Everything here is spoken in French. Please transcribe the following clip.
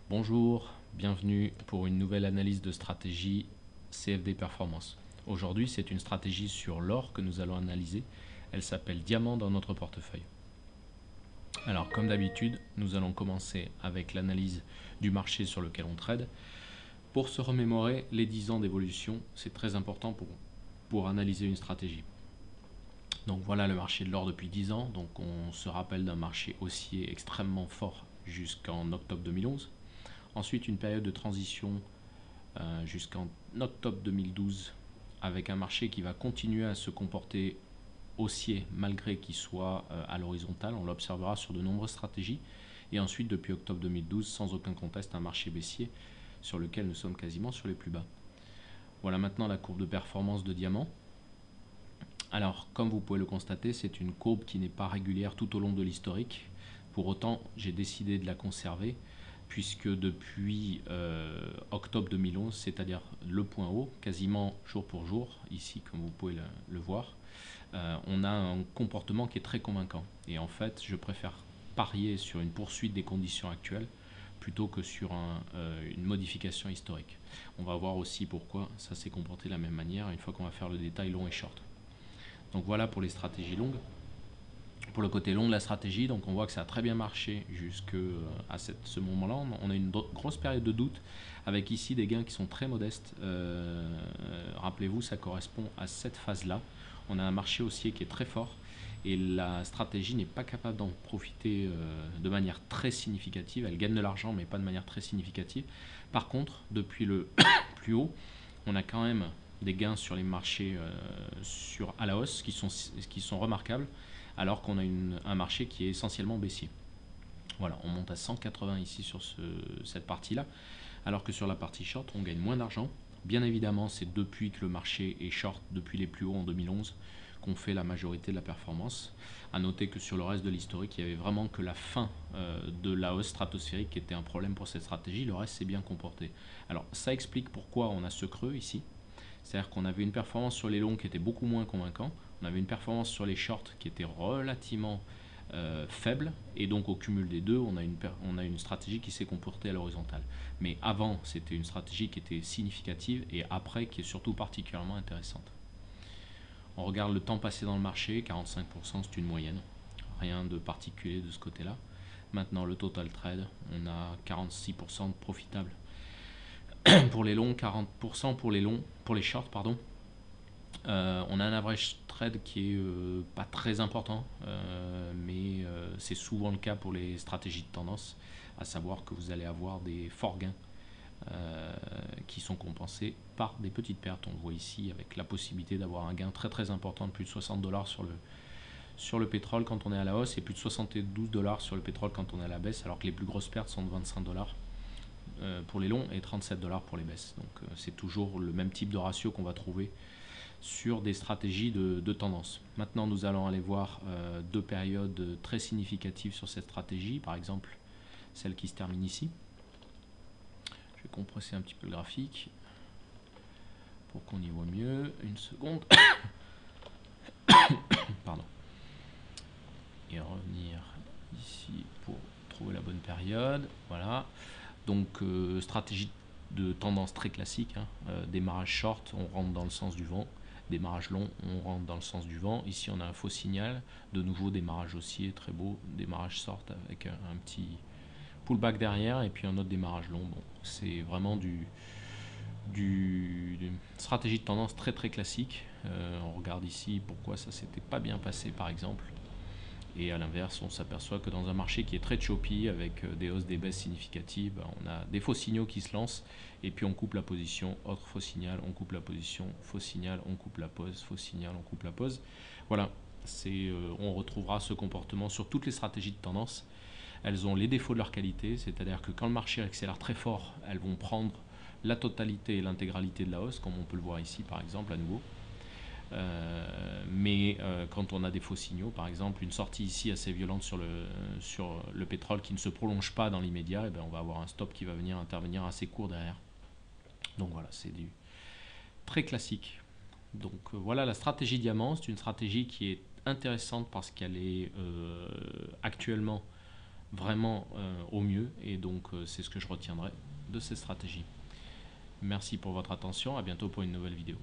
Bonjour, bienvenue pour une nouvelle analyse de stratégie CFD Performance. Aujourd'hui, c'est une stratégie sur l'or que nous allons analyser. Elle s'appelle Diamant dans notre portefeuille. Alors, comme d'habitude, nous allons commencer avec l'analyse du marché sur lequel on trade. Pour se remémorer les 10 ans d'évolution, c'est très important pour analyser une stratégie. Donc voilà le marché de l'or depuis 10 ans. Donc on se rappelle d'un marché haussier extrêmement fort jusqu'en octobre 2011. Ensuite, une période de transition jusqu'en octobre 2012 avec un marché qui va continuer à se comporter haussier malgré qu'il soit à l'horizontale. On l'observera sur de nombreuses stratégies. Et ensuite, depuis octobre 2012, sans aucun conteste, un marché baissier sur lequel nous sommes quasiment sur les plus bas. Voilà maintenant la courbe de performance de Diamant. Alors, comme vous pouvez le constater, c'est une courbe qui n'est pas régulière tout au long de l'historique. Pour autant, j'ai décidé de la conserver puisque depuis octobre 2011, c'est-à-dire le point haut, quasiment jour pour jour, ici comme vous pouvez le voir, on a un comportement qui est très convaincant. Et en fait, je préfère parier sur une poursuite des conditions actuelles plutôt que sur une modification historique. On va voir aussi pourquoi ça s'est comporté de la même manière une fois qu'on va faire le détail long et short. Donc voilà pour les stratégies longues. Pour le côté long de la stratégie, donc on voit que ça a très bien marché jusqu'à ce moment-là. On a une grosse période de doute avec ici des gains qui sont très modestes. Rappelez-vous, ça correspond à cette phase-là. On a un marché haussier qui est très fort et la stratégie n'est pas capable d'en profiter de manière très significative. Elle gagne de l'argent mais pas de manière très significative. Par contre, depuis le plus haut, on a quand même des gains sur les marchés à la hausse qui sont remarquables alors qu'on a un marché qui est essentiellement baissier. Voilà, on monte à 180 ici sur cette partie-là, alors que sur la partie short, on gagne moins d'argent. Bien évidemment, c'est depuis que le marché est short, depuis les plus hauts en 2011, qu'on fait la majorité de la performance. A noter que sur le reste de l'historique, il n'y avait vraiment que la fin de la hausse stratosphérique qui était un problème pour cette stratégie. Le reste s'est bien comporté. Alors, ça explique pourquoi on a ce creux ici. C'est-à-dire qu'on avait une performance sur les longs qui était beaucoup moins convaincant. On avait une performance sur les shorts qui était relativement faible. Et donc au cumul des deux, on a une stratégie qui s'est comportée à l'horizontale. Mais avant, c'était une stratégie qui était significative et après, qui est surtout particulièrement intéressante. On regarde le temps passé dans le marché, 45%, c'est une moyenne. Rien de particulier de ce côté-là. Maintenant, le total trade, on a 46% de profitable pour les longs, 40% pour les shorts, pardon. On a un average trade qui est pas très important, mais c'est souvent le cas pour les stratégies de tendance, à savoir que vous allez avoir des forts gains qui sont compensés par des petites pertes. On le voit ici avec la possibilité d'avoir un gain très très important de plus de 60 $ sur le pétrole quand on est à la hausse et plus de 72 $ sur le pétrole quand on est à la baisse, alors que les plus grosses pertes sont de 25 $ pour les longs et 37 $ pour les baisses. Donc c'est toujours le même type de ratio qu'on va trouver sur des stratégies de tendance. Maintenant, nous allons aller voir deux périodes très significatives sur cette stratégie, par exemple celle qui se termine ici. Je vais compresser un petit peu le graphique pour qu'on y voit mieux. Une seconde. Pardon. Et revenir ici pour trouver la bonne période. Voilà. Donc stratégie de tendance très classique, hein. Démarrage short, on rentre dans le sens du vent. Démarrage long, on rentre dans le sens du vent. Ici, on a un faux signal. De nouveau, démarrage haussier, très beau. Démarrage short avec un petit pullback derrière et puis un autre démarrage long. Bon, c'est vraiment d'une stratégie de tendance très très classique. On regarde ici pourquoi ça s'était pas bien passé, par exemple. Et à l'inverse, on s'aperçoit que dans un marché qui est très choppy, avec des hausses, des baisses significatives, on a des faux signaux qui se lancent, et puis on coupe la position, autre faux signal, on coupe la position, faux signal, on coupe la pause, faux signal, on coupe la pause. Voilà, on retrouvera ce comportement sur toutes les stratégies de tendance. Elles ont les défauts de leur qualité, c'est-à-dire que quand le marché accélère très fort, elles vont prendre la totalité et l'intégralité de la hausse, comme on peut le voir ici par exemple à nouveau. Mais quand on a des faux signaux, par exemple une sortie ici assez violente sur le pétrole qui ne se prolonge pas dans l'immédiat, et bien on va avoir un stop qui va venir intervenir assez court derrière. Donc voilà, c'est du très classique. Donc voilà la stratégie diamant, c'est une stratégie qui est intéressante parce qu'elle est actuellement vraiment au mieux, et donc c'est ce que je retiendrai de cette stratégie. Merci pour votre attention, à bientôt pour une nouvelle vidéo.